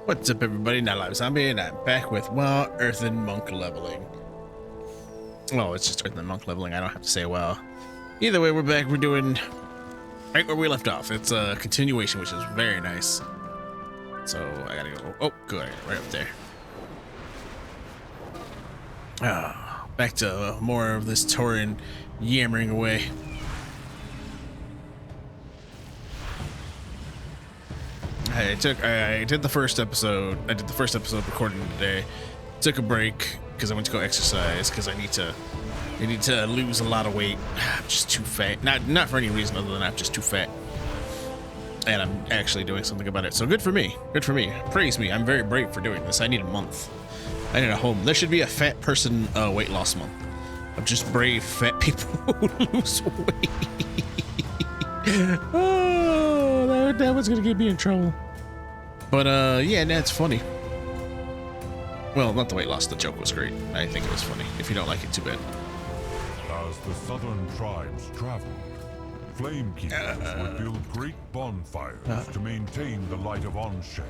What's up, everybody? Not Live Zombie, and I'm back with Earthen monk leveling. Oh, it's just Earthen monk leveling. I don't have to say well. Either way, we're back. We're doing right where we left off. It's a continuation, which is very nice. So I gotta go. Oh, good, right up there. Back to more of this Tauren yammering away. I did the first episode. I did the first episode recording today. Took a break because I went to go exercise because I need to lose a lot of weight. I'm just too fat. Not for any reason other than I'm just too fat. And I'm actually doing something about it. So good for me. Good for me. Praise me. I'm very brave for doing this. I need a month. I need a whole. There should be a fat person weight loss month of just brave fat people who lose weight. Oh, that was gonna get me in trouble. But yeah, that's funny. Well, not the weight loss. The joke was great. I think it was funny. If you don't like it, too bad. As the southern tribes traveled, flamekeepers would build great bonfires to maintain the light of Anshe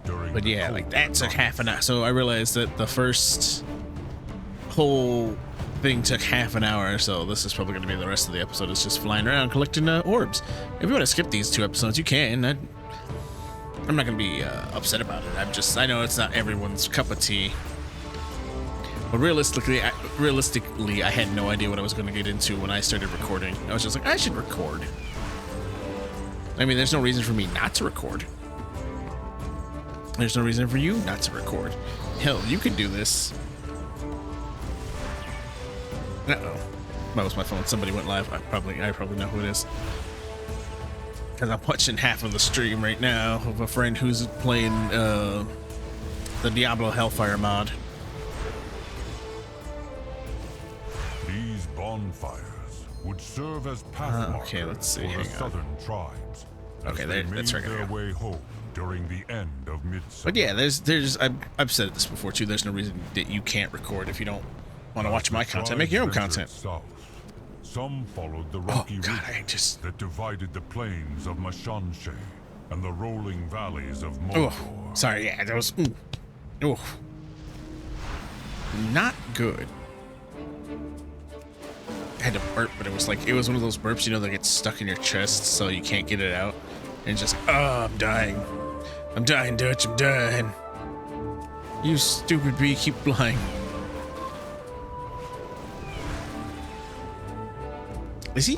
during. But yeah, like that took half an hour. So I realized that the first whole thing took half an hour. So this is probably going to be the rest of the episode. Is just flying around collecting orbs. If you want to skip these two episodes, you can. I'm not going to be upset about it. I know it's not everyone's cup of tea. But realistically, I had no idea what I was going to get into when I started recording. I was just like, I should record. I mean, there's no reason for me not to record. There's no reason for you not to record. Hell, you can do this. Uh-oh. That was my phone. Somebody went live. I probably know who it is. Because I'm watching half of the stream right now of a friend who's playing the Diablo Hellfire mod. These bonfires would serve as pathmarkers okay, let's see. for the southern tribes. Okay, that's right. Their way home during the end of midsummer. But yeah, I've said this before too. There's no reason that you can't record if you don't want to watch my content. Make your own content. South, some followed the rocky ridges that divided the plains of Mashanshe and the rolling valleys of Mordor. Oh, sorry, yeah, that was not good. I had to burp, but it was one of those burps, you know, that gets stuck in your chest so you can't get it out. And just, I'm dying. I'm dying, Dutch, I'm dying. You stupid bee, keep flying. Is he?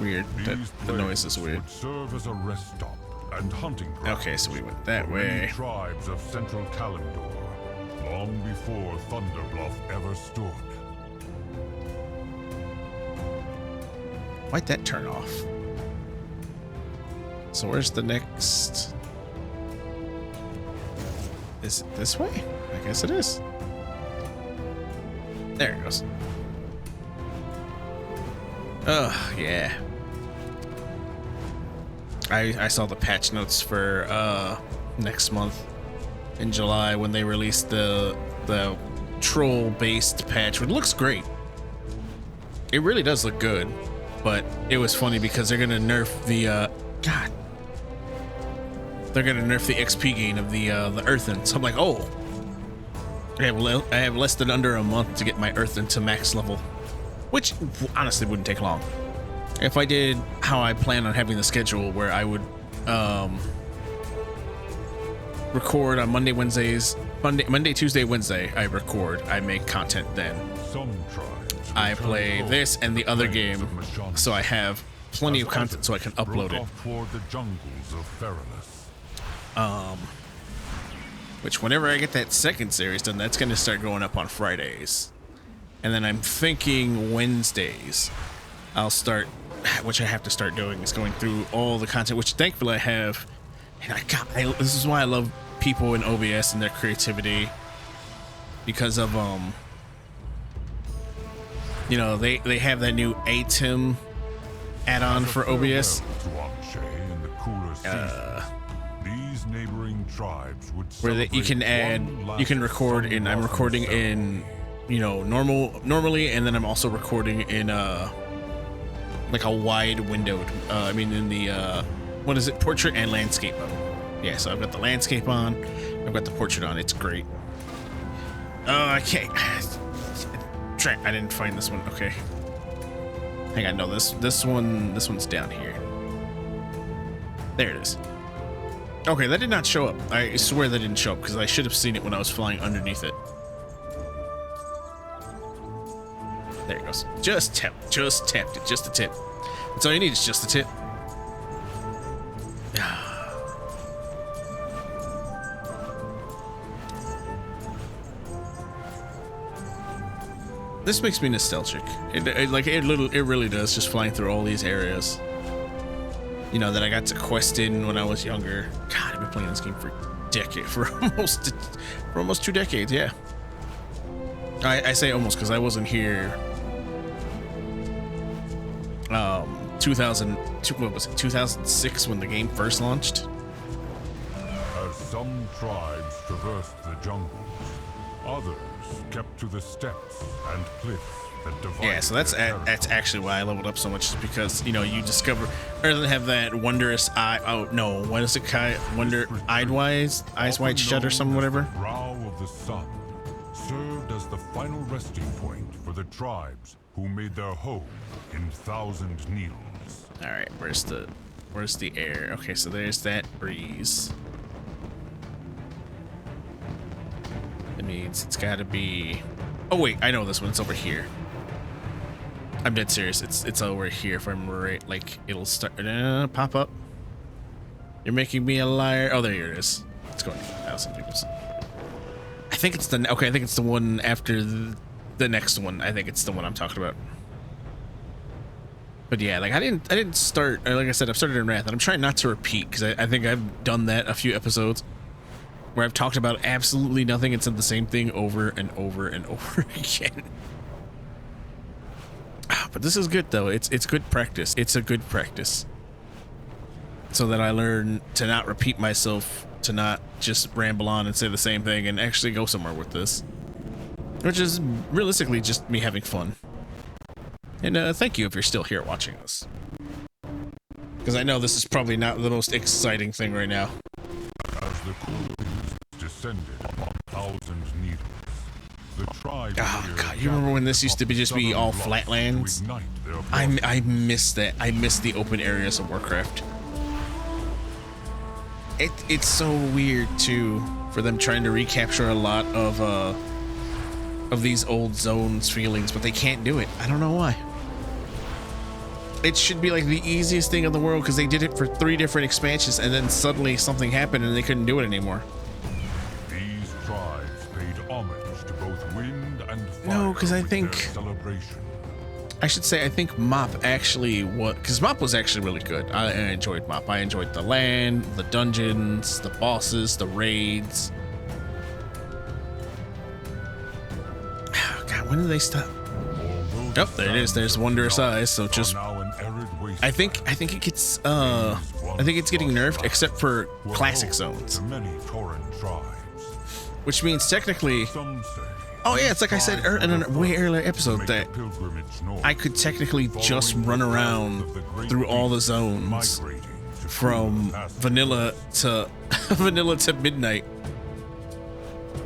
Weird. The noise is weird. Would serve as a rest stop and hunting grounds. Okay, so we went that way. Tribes of Central Kalimdor, long before Thunderbluff ever stood. Why'd that turn off? So where's the next? Is it this way? I guess it is. There it goes. Oh, yeah. I saw the patch notes for next month in July when they released the troll-based patch, which looks great. It really does look good, but it was funny because they're gonna nerf the they're gonna nerf the XP gain of the Earthen. So I'm like, oh. I have less than under a month to get my Earthen to max level, which honestly wouldn't take long. If I did how I plan on having the schedule, where I would record on Monday, Tuesday, Wednesday, I record. I make content then. I play this and the other game, so I have plenty of content so I can upload it. Which whenever I get that second series done, that's going to start going up on Fridays. And then I'm thinking Wednesdays I'll start, which I have to start doing, is going through all the content, which thankfully I have. And this is why I love people in OBS and their creativity, because of, you know, they have that new ATIM add-on for OBS. Neighboring tribes would where you can record in. I'm recording in, you know, normally, and then I'm also recording in like a wide windowed. I mean, in the what is it? Portrait and landscape on. Yeah, so I've got the landscape on. I've got the portrait on. It's great. Oh, I can't. I didn't find this one. Okay. Hang on. No, this one's down here. There it is. Okay, that did not show up. I swear that didn't show up because I should have seen it when I was flying underneath it. There it goes. Just tapped it. Just a tip. That's all you need is just a tip. This makes me nostalgic. It really does. Just flying through all these areas. You know, that I got to quest in when I was younger. God, I've been playing this game for almost 2 decades. Yeah. I say almost because I wasn't here. 2006 when the game first launched. As some tribes traversed the jungles, others kept to the steppes and cliffs that divided. Yeah, so that's actually why I leveled up so much, is because, you know, you discover Earthen have that wondrous eye. Oh no, what is it? Eyes wide shut or something, whatever. The brow of the sun served as the final resting point for the tribes who made their home in Thousand Needles. All right, where's the air? Okay, so there's that breeze. That means it's got to be. Oh wait, I know this one. It's over here. I'm dead serious. It's over here. If I'm right, like it'll start pop up. You're making me a liar. Oh, there it is. It's going to 1,000 people. I think it's the okay. I think it's the one after the next one. I think it's the one I'm talking about. But yeah, like I didn't start. Like I said, I've started in Wrath, and I'm trying not to repeat because I think I've done that a few episodes where I've talked about absolutely nothing and said the same thing over and over and over again. But this is good though. It's good practice. It's a good practice, so that I learn to not repeat myself, to not just ramble on and say the same thing, and actually go somewhere with this, which is realistically just me having fun. And thank you if you're still here watching this, because I know this is probably not the most exciting thing right now. As the cool winds descended upon Thousand Needles, the tribe. Oh god, you remember when this used to be all flatlands? I miss that. I miss the open areas of Warcraft. It's so weird too for them trying to recapture a lot of these old zones feelings, but they can't do it. I don't know why. It should be like the easiest thing in the world because they did it for 3 different expansions, and then suddenly something happened and they couldn't do it anymore. These tribes paid homage to both wind and fire. No, because I think celebration. I should say I think Mop actually was, because Mop was actually really good. I enjoyed Mop. I enjoyed the land, the dungeons, the bosses, the raids. Oh, God, when did they stop? Oh, there it is. There's Wondrous Eyes. So just, I think it gets I think it's getting nerfed except for classic zones, which means technically. Oh yeah, it's like I said in a way earlier episode that I could technically just run around through all the zones from vanilla to vanilla to midnight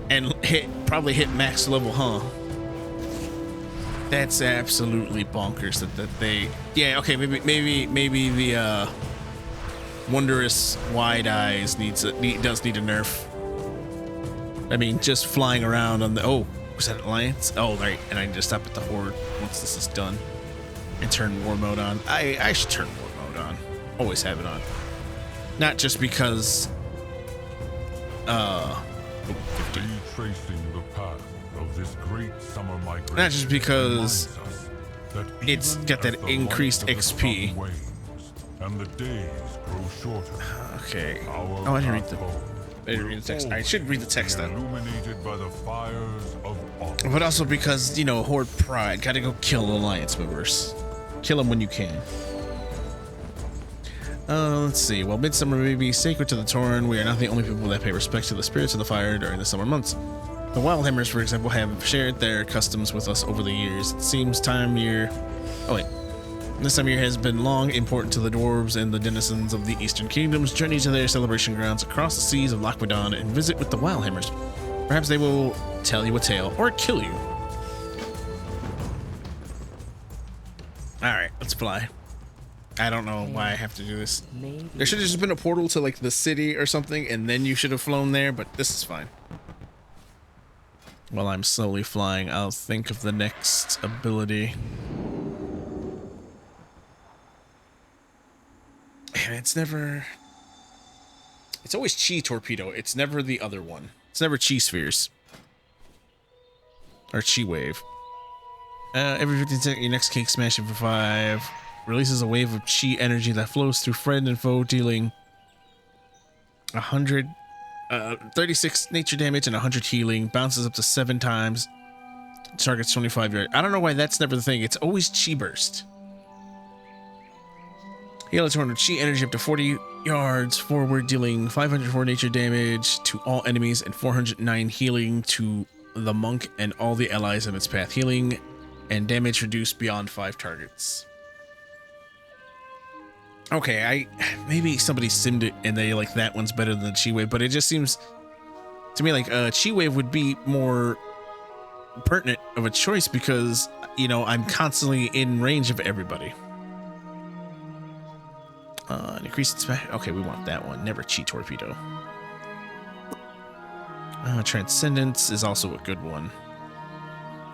and probably hit max level, huh? That's absolutely bonkers that they. Yeah, okay, maybe the Wondrous Wide Eyes does need a nerf. I mean, just flying around on the. Oh, was that Alliance? Oh, right. And I need to stop at the Horde once this is done and turn War Mode on. I should turn War Mode on. Always have it on. Not just because. Retracing the path of this great summer migration. Not just because it's got that increased XP. And the days grow shorter. Okay. Oh, I didn't read the text. I should read the text then. Illuminated by the fires of autumn. But also because, you know, Horde pride. Gotta go kill Alliance members. Kill them when you can. Let's see. While midsummer may be sacred to the Tauren, we are not the only people that pay respect to the spirits of the fire during the summer months. The Wildhammers, for example, have shared their customs with us over the years. It seems time year. Oh wait. This time of year has been long important to the dwarves and the denizens of the Eastern Kingdoms. Journey to their celebration grounds across the seas of Lochmadon and visit with the Wildhammers. Perhaps they will tell you a tale or kill you. Alright, let's fly. I don't know why I have to do this. There should have just been a portal to like the city or something, and then you should have flown there, but this is fine. While I'm slowly flying, I'll think of the next ability. And it's always Chi Torpedo. It's never the other one. It's never Chi Spheres. Or Chi Wave. Every 15 seconds, your next cake smashing for 5 releases a wave of Chi energy that flows through friend and foe, dealing 36 nature damage and 100 healing. Bounces up to 7 times. Targets 25 yards. I don't know why that's never the thing. It's always Chi Burst. Heal 200 Chi energy up to 40 yards forward, dealing 504 nature damage to all enemies and 409 healing to the monk and all the allies in its path. Healing and damage reduced beyond 5 targets. Okay, maybe somebody simmed it and they like that one's better than the Chi Wave, but it just seems to me like Chi Wave would be more pertinent of a choice because, you know, I'm constantly in range of everybody. Increased smash. Okay, we want that one. Never Chi Torpedo. Transcendence is also a good one,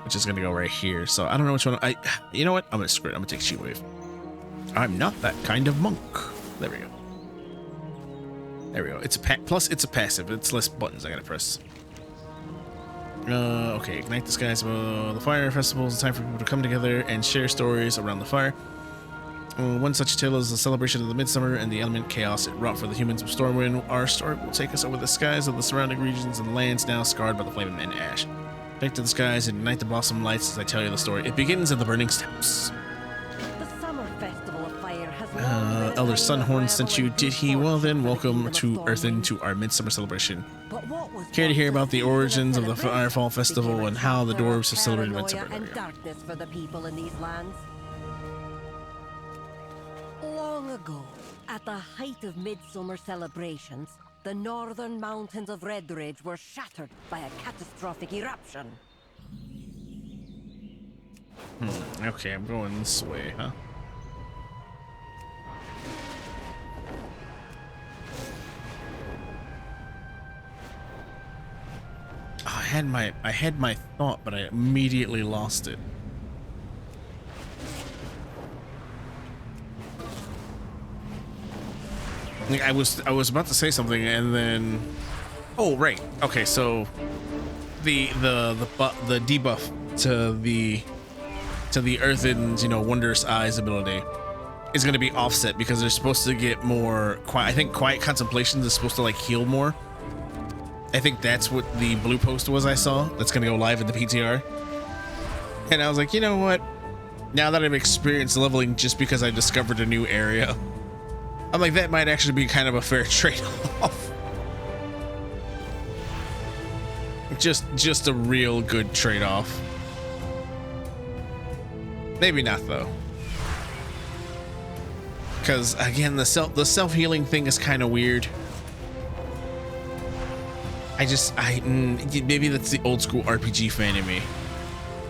which is gonna go right here. So I don't know which one. You know what? I'm gonna screw it. I'm gonna take Chi Wave. I'm not that kind of monk. There we go. There we go. It's a plus. It's a passive. It's less buttons I gotta press. Okay. Ignite the skies above the fire festival. It's time for people to come together and share stories around the fire. One such tale is the celebration of the midsummer and the element chaos it wrought for the humans of Stormwind. Our story will take us over the skies of the surrounding regions and lands now scarred by the flame and ash. Take to the skies and ignite the blossom lights as I tell you the story. It begins at the burning steps. The summer festival of fire has Elder Sunhorn sent you, did he? Well then, welcome to Earthen to our midsummer celebration. Care to hear about the origins of the Firefall Festival and how the dwarves have celebrated midsummer? And darkness for the people in these lands. Long ago, at the height of midsummer celebrations, the northern mountains of Redridge were shattered by a catastrophic eruption. Okay, I'm going this way, huh? Oh, I had my thought, but I immediately lost it. I was about to say something and then, oh right, okay, so the debuff to the Earthen's, you know, Wondrous Eyes ability is going to be offset because they're supposed to get more I think Quiet Contemplations is supposed to like heal more. I think that's what the blue post was I saw that's going to go live in the PTR, and I was like, you know what, now that I've experienced leveling just because I discovered a new area, I'm like, that might actually be kind of a fair trade-off. Just a real good trade-off. Maybe not though, because again, the self-healing thing is kind of weird. Maybe that's the old school RPG fan in me.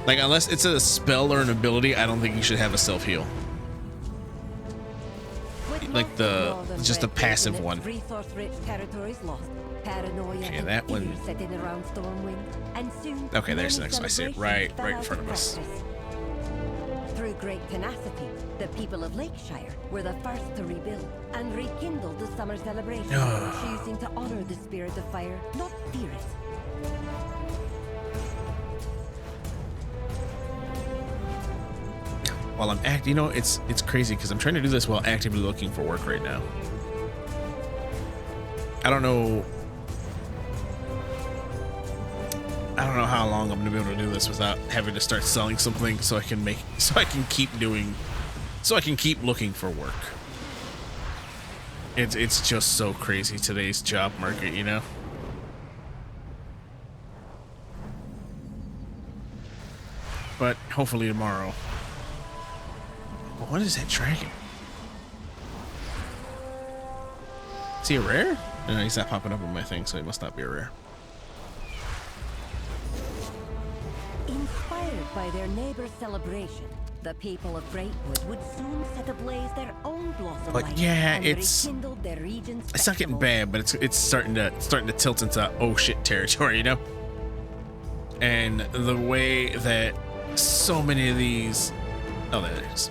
Like, unless it's a spell or an ability, I don't think you should have a self-heal. Like just a passive one. Okay, that one. Okay, there's the next one. I see it right in front of us. Through great tenacity, the people of Lakeshire were the first to rebuild and rekindle the summer celebration, choosing to honor the spirit of fire, not fear it. While I'm you know, it's crazy because I'm trying to do this while actively looking for work right now. I don't know how long I'm gonna be able to do this without having to start selling something so I can keep looking for work. It's just so crazy today's job market, you know. But hopefully tomorrow What is that dragon? Is he a rare? No, he's not popping up on my thing, so he must not be a rare. Inspired by their neighbor's celebration, the people of Greatwood would soon set ablaze their own blossom But light yeah, and it's rekindle their region's not getting festival. bad, but it's starting to tilt into oh shit territory, you know? And the way that so many of these, oh there it is.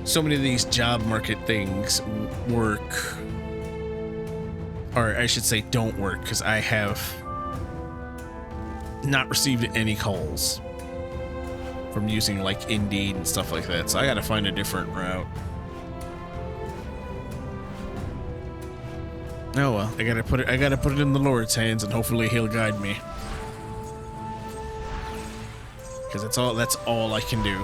So many of these job market things work, or I should say don't work, because I have not received any calls from using like Indeed and stuff like that, so I gotta find a different route. Oh well, I gotta put it in the Lord's hands, and hopefully He'll guide me, because that's all I can do.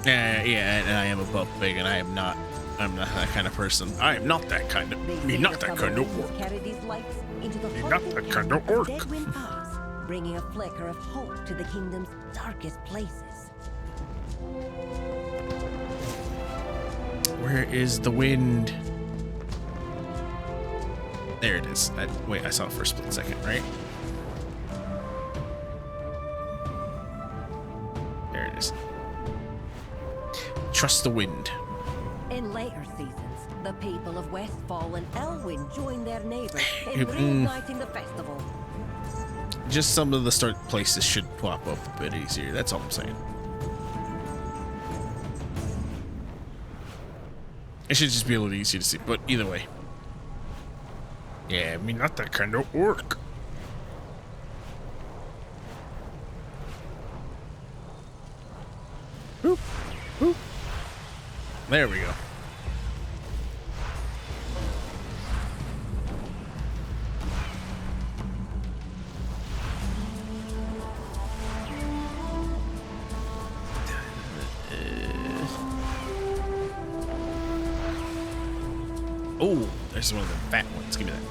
Yeah, and I am above big, and I'm not that kind of person. I am not that kind of, me not that kind of orc. Carry these lights into the Me not haunted that kind end of orc. Deadwind Pass, bringing a flicker of hope to the kingdom's darkest places. Where is the wind? There it is. Wait, I saw it for a split second, right? There it is. Trust the wind. In later seasons, the people of Westfall and Elwyn join their neighbors in reigniting the festival. Just some of the start places should pop up a bit easier. That's all I'm saying. It should just be a little easier to see, but either way. Yeah, I mean, not that kind of orc. Boop, boop. There we go. Oh, there's one of the fat ones. Give me that.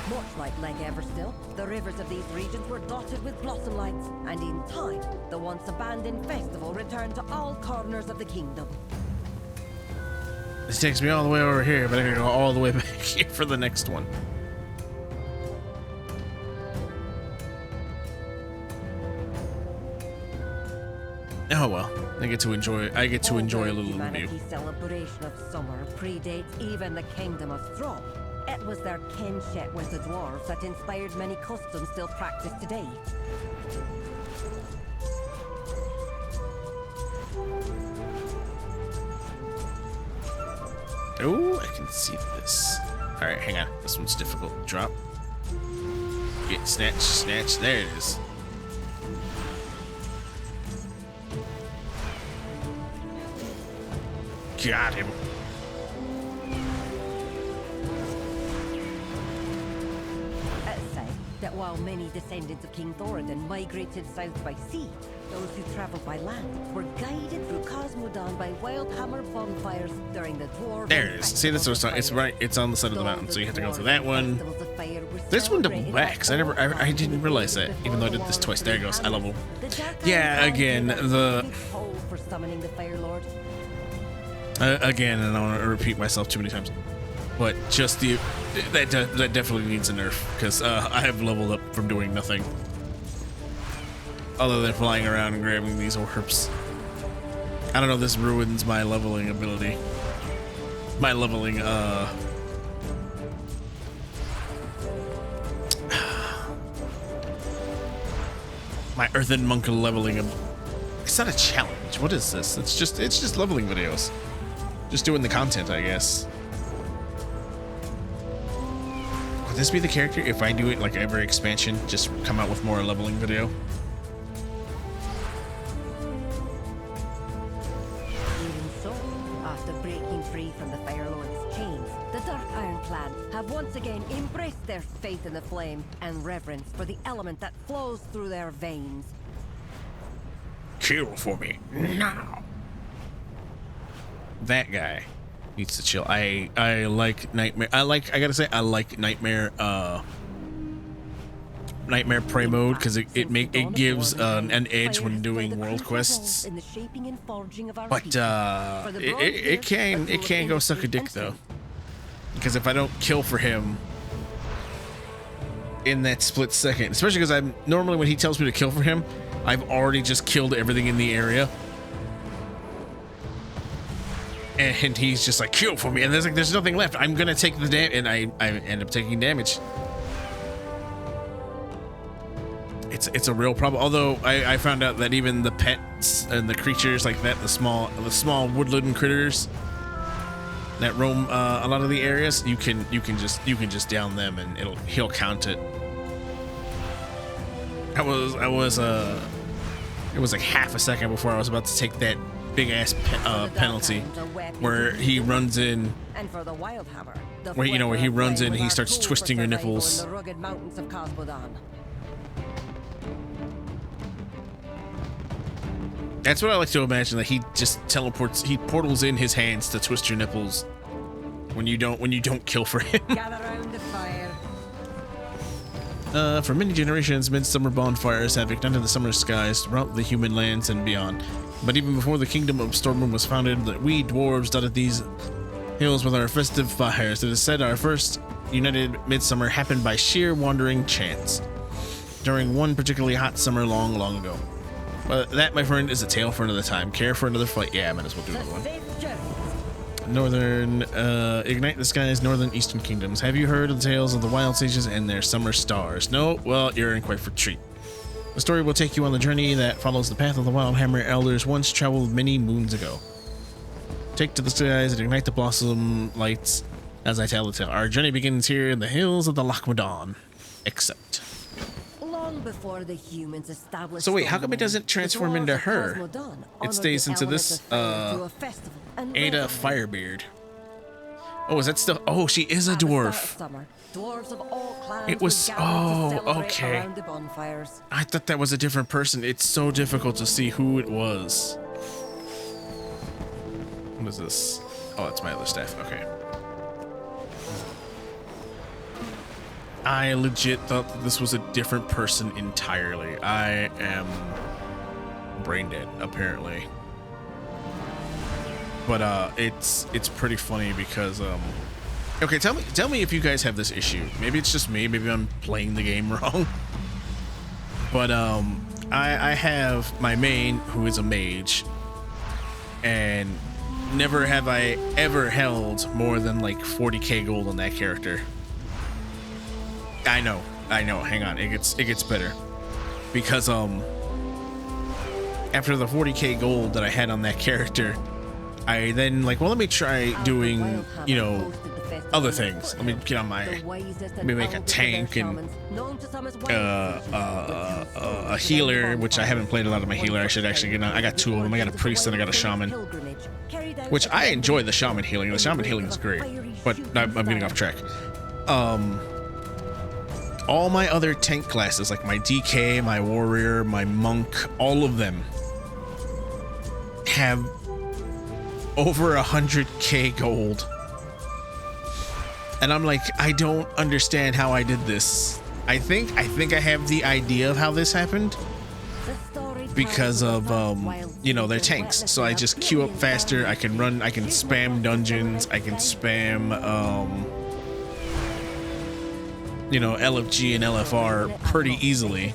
Much like Lake Everstill, the rivers of these regions were dotted with blossom lights, and in time, the once abandoned festival returned to all corners of the kingdom. This takes me all the way over here, but I gotta go all the way back here for the next one. Oh well, I get to enjoy a little review. Humanity's celebration of summer predates even the kingdom of Thrall. It was their kinship with the dwarves that inspired many customs still practiced today. Oh, I can see this. Alright, hang on. This one's difficult. Drop. Get snatch, snatch. There it is. Got him. It's said that while many descendants of King Thoradin migrated south by sea, those who travelled by land were guided through Cosmodon by Wildhammer bonfires during the dwarf. There it is. See, that's what I was talking. It's right. It's on the side of the mountain, so you have to go through that one. This one double back, 'cause I didn't realize that, even though I did this twice. There it goes. I level. Yeah, again, for summoning the Fire Lord. Again, and I don't want to repeat myself too many times, but just that definitely needs a nerf, because I have leveled up from doing nothing other than flying around and grabbing these orbs. I don't know, this ruins my leveling ability. My leveling, my Earthen monk leveling. It's not a challenge. What is this? It's just leveling videos. Just doing the content, I guess. Would this be the character if I do it like every expansion? Just come out with more leveling video? Even so, after breaking free from the Fire Lord's chains, the Dark Iron Clan have once again embraced their faith in the flame and reverence for the element that flows through their veins. Kill for me now. That guy. Needs to chill. I like Nightmare. I like Nightmare Prey mode because it gives an edge when doing world quests. But it can go suck a dick though, because if I don't kill for him in that split second, especially because I'm normally when he tells me to kill for him, I've already just killed everything in the area. And he's just like, kill for me, and there's nothing left. I'm gonna take the damage, and I end up taking damage. It's a real problem. Although I found out that even the pets and the creatures like that, the small woodland critters that roam a lot of the areas, you can just down them and he'll count it. It was like half a second before I was about to take that big ass penalty where he runs in, where he runs in and he starts twisting your nipples. That's what I like to imagine, that he just he portals in his hands to twist your nipples when you don't kill for him. Gather around the fire. For many generations, midsummer bonfires have ignited the summer skies throughout the human lands and beyond. But even before the kingdom of Stormwind was founded, that we dwarves dotted these hills with our festive fires. It is said our first united midsummer happened by sheer wandering chance during one particularly hot summer long, long ago. But that, my friend, is a tale for another time. Care for another fight? Yeah, I might as well do another one. Northern, ignite the skies, northern eastern kingdoms. Have you heard of the tales of the wild sages and their summer stars? No? Well, you're in quite for a treat. The story will take you on the journey that follows the path of the wild hammer elders once traveled many moons ago. Take to the skies and ignite the blossom lights as I tell the tale. Our journey begins here in the hills of the Lochmadon. Except. Long before the humans established. So wait, how come it doesn't transform into her? It stays into this, Ada Firebeard. Oh, is that still? Oh, she is a dwarf. It was. Oh, okay. I thought that was a different person. It's so difficult to see who it was. What is this? Oh, that's my other staff. Okay. I legit thought that this was a different person entirely. I am brain dead, apparently. But it's pretty funny because okay, tell me if you guys have this issue. Maybe it's just me, maybe I'm playing the game wrong. But I have my main, who is a mage, and never have I ever held more than like 40k gold on that character. I know. Hang on, it gets better, because after the 40k gold that I had on that character, I then like, well, let me try doing, other things. Let me get on let me make a tank and a healer, which I haven't played a lot of my healer. I should actually get on. I got two of them. I got a priest and I got a shaman, which I enjoy the shaman healing. The shaman healing is great, but I'm getting off track. All my other tank classes, like my DK, my warrior, my monk, all of them have over 100k gold. And I'm like, I don't understand how I did this. I think I have the idea of how this happened, because of they're tanks. So I just queue up faster. I can run, I can spam dungeons, I can spam LFG and LFR pretty easily.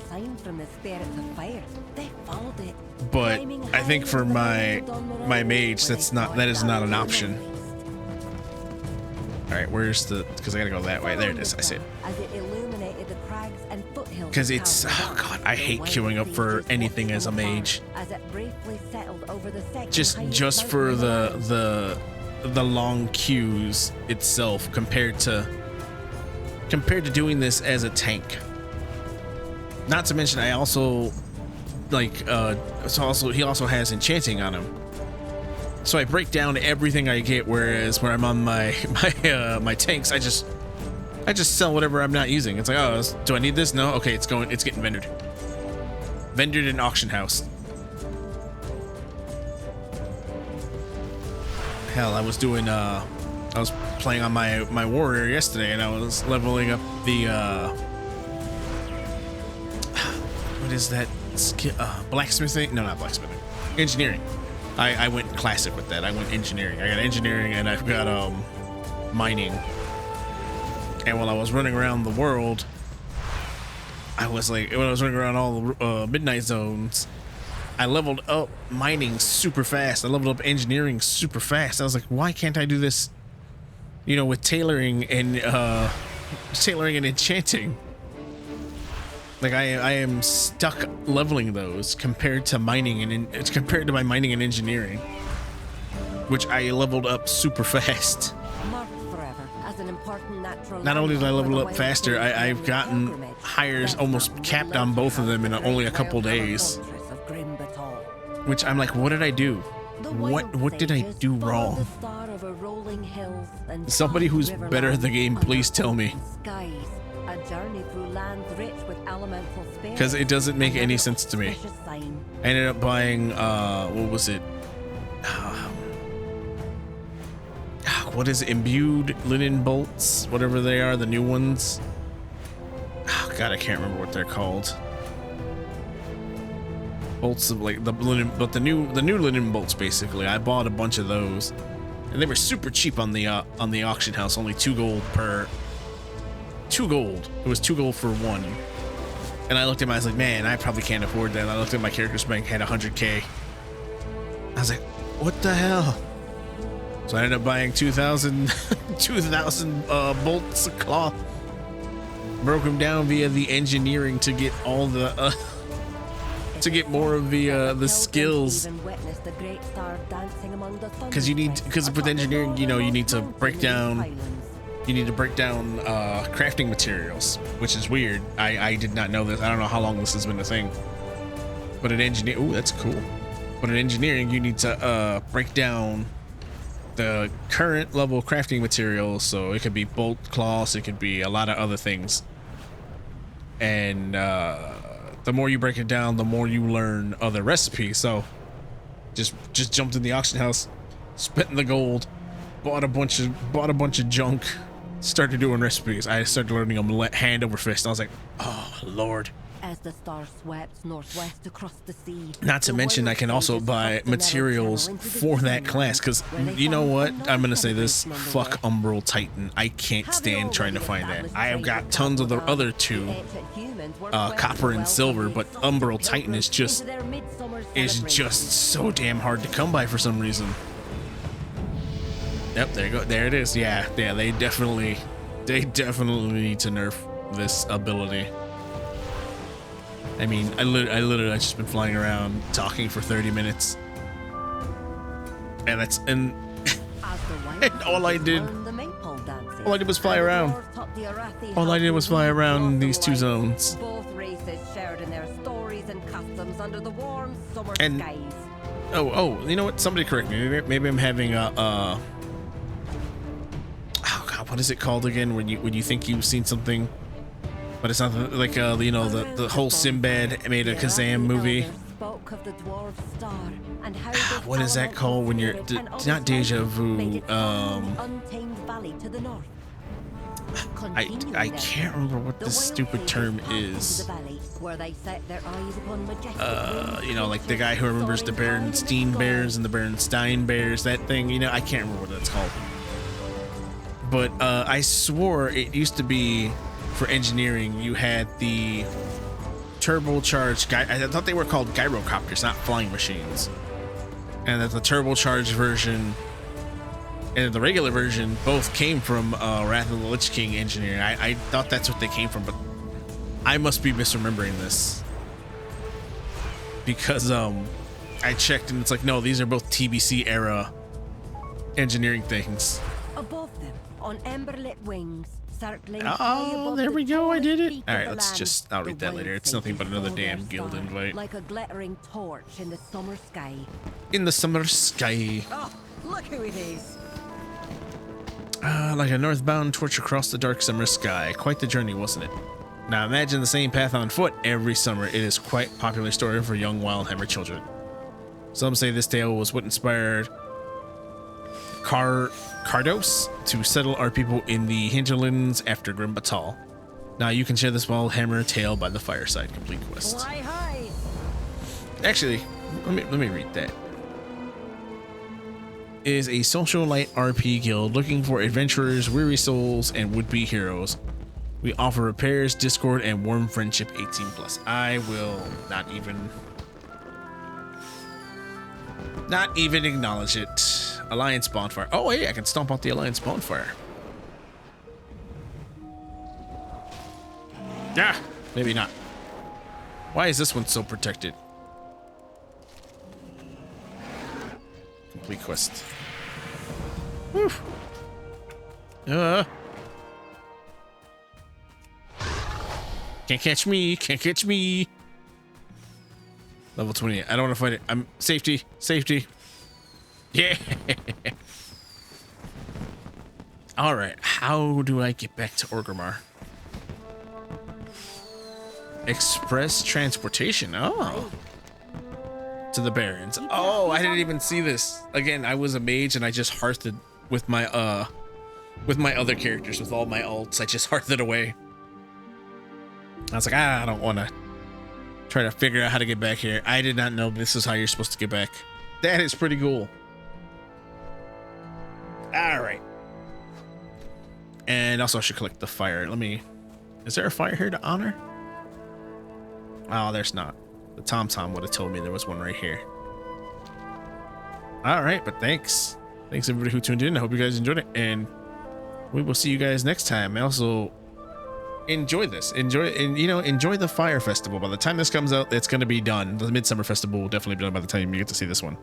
But I think for my mage, that is not an option. All right, where's because I gotta go that way. There it is. I see it. Because it's, oh god, I hate queuing up for anything as a mage. Just for the long queues itself compared to doing this as a tank. Not to mention, I also he also has enchanting on him, so I break down everything I get. Whereas when I'm on my tanks, I just sell whatever I'm not using. It's like, oh, do I need this? No. Okay, it's getting vendored in auction house. Hell, I was doing I was playing on my warrior yesterday, and I was leveling up the what is that skill? Blacksmithing? No, not blacksmithing. Engineering. I went classic with that. I went engineering. I got engineering, and I've got mining. And while I was running around the world, I was like, when I was running around all the midnight zones, I leveled up mining super fast. I leveled up engineering super fast. I was like, why can't I do this, you know, with tailoring and enchanting? Like I am stuck leveling those compared to mining and it's compared to my mining and engineering, which I leveled up super fast. Not only did I level up faster, I've gotten higher, almost capped on both of them in only a couple days. Which I'm like, what did I do? What did I do wrong? Somebody who's better at the game, please tell me. Because it doesn't make any sense to me. I ended up buying, what was it? What is it? Imbued linen bolts, whatever they are, the new ones. Oh, God, I can't remember what they're called. Bolts of like the linen, but the new linen bolts basically. I bought a bunch of those, and they were super cheap on the auction house. Only 2 gold per. 2 gold. It was 2 gold for one. And I looked at my, I was like, man, I probably can't afford that. And I looked at my character's bank, had 100K. I was like, what the hell? So I ended up buying 2,000 bolts of cloth. Broke them down via the engineering to get all the to get more of the skills. Because with engineering, you know, you need to break down crafting materials, which is weird. I did not know this. I don't know how long this has been a thing. But in engineering, ooh, that's cool. But in engineering, you need to break down the current level crafting materials. So it could be bolt cloths, it could be a lot of other things. And the more you break it down, the more you learn other recipes. So just jumped in the auction house, spent the gold, bought a bunch of junk. Started doing recipes. I started learning them hand over fist. I was like, oh Lord. As the star swept northwest across the sea. Not to mention I can also buy materials for that class, because you know what? I'm gonna say this. Fuck Umbral Titan. I can't stand trying to find that. I have got tons of the other two, copper and silver, but Umbral Titan is just so damn hard to come by for some reason. Yep, there you go. There it is. Yeah, they definitely need to nerf this ability. I mean, I literally I've just been flying around talking for 30 minutes. And and all I did was fly around. All I did was fly around these 2 zones. Both races shared in their stories and customs under the warm summer And skies. oh, you know what? Somebody correct me. Maybe I'm having oh God, what is it called again? When you think you've seen something, but it's not like you know, the whole Sinbad made a Kazam movie. What is that called when you're not deja vu? I can't remember what this stupid term is. You know, like the guy who remembers the Berenstein Bears and the Berenstein Bears, that thing, you know, I can't remember what that's called. But I swore it used to be for engineering, you had the turbocharged guy. I thought they were called gyrocopters, not flying machines. And that the turbocharged version and the regular version both came from Wrath of the Lich King engineering. I thought that's what they came from, but I must be misremembering this. Because I checked and it's like, no, these are both TBC era engineering things. Above them, on emberlit wings, circling. Oh, there we go. I did it. All right, I'll read that later. It's nothing but another damn guild invite. Like a glittering torch in the summer sky. In the summer sky. Oh, look who it is. Like a northbound torch across the dark summer sky. Quite the journey, wasn't it? Now imagine the same path on foot every summer. It is quite a popular story for young Wildhammer children. Some say this tale was what inspired Cardos to settle our people in the hinterlands after Grim Batal. Now you can share this ball hammer tale by the fireside. Complete quest. Fly high. Actually, let me read that. Is a social light RP guild looking for adventurers, weary souls, and would-be heroes. We offer repairs, Discord, and warm friendship 18+. I will not even acknowledge it. Alliance bonfire. Oh, hey, I can stomp out the Alliance bonfire. Yeah, maybe not. Why is this one so protected? Complete quest. Whew. Can't catch me. Can't catch me. Level 20. I don't want to fight it. I'm safety. Safety. Yeah. All right. How do I get back to Orgrimmar? Express transportation. Oh. To the Barrens. Oh, I didn't even see this. Again, I was a mage and I just hearthed with my other characters, with all my alts. I just hearthed away. I was like, I don't want to try to figure out how to get back here. I did not know this is how you're supposed to get back. That is pretty cool. All right. And also I should collect the fire. Is there a fire here to honor? Oh, there's not. The Tom would have told me there was one right here. All right, but thanks. Thanks everybody who tuned in. I hope you guys enjoyed it, and we will see you guys next time. And also enjoy this. Enjoy the Fire Festival. By the time this comes out, it's going to be done. The Midsummer Festival will definitely be done by the time you get to see this one.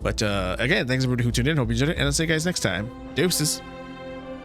But again, thanks everybody who tuned in. Hope you enjoyed it, and I'll see you guys next time. Deuces.